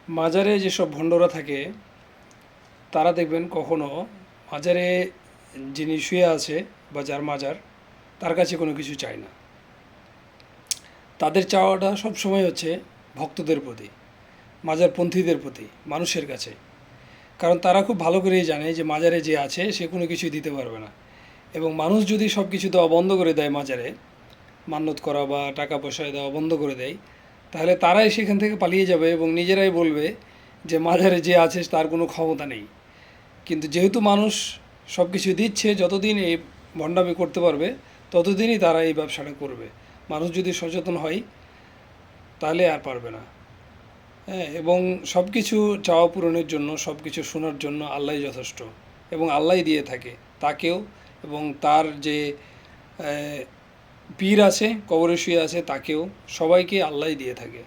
মাজারে যেসব ভণ্ডরা থাকে তারা দেখবেন কখনো মাজারে যিনি শুয়ে আছে বা যার মাজার তার কাছে কোনো কিছু চায় না। তাদের চাওয়াটা সবসময় হচ্ছে ভক্তদের প্রতি, মাজারপন্থীদের প্রতি, মানুষের কাছে। কারণ তারা খুব ভালো করেই জানে যে মাজারে যে আছে সে কোনো কিছুই দিতে পারবে না। এবং মানুষ যদি সব কিছু দেওয়া বন্ধ করে দেয় মাজারে, মান্যত করা বা টাকা পয়সা দেওয়া বন্ধ করে দেয়, তাহলে তারাই সেখান থেকে পালিয়ে যাবে এবং নিজেরাই বলবে যে মাজারে যে আছে তার কোনো ক্ষমতা নেই। কিন্তু যেহেতু মানুষ সব কিছু দিচ্ছে, যতদিন এই ভণ্ডামি করতে পারবে ততদিনই তারা এই ব্যবসাটা করবে। মানুষ যদি সচেতন হয় তাহলে আর পারবে না। হ্যাঁ, এবং সব কিছু চাওয়া পূরণের জন্য, সব কিছু শোনার জন্য আল্লাহই যথেষ্ট, এবং আল্লাহই দিয়ে থাকে তাকেও, এবং তার যে পীর আছে কবরে শুয়ে আছে তাকেও, সবাইকে আল্লাহই দিয়ে থাকে।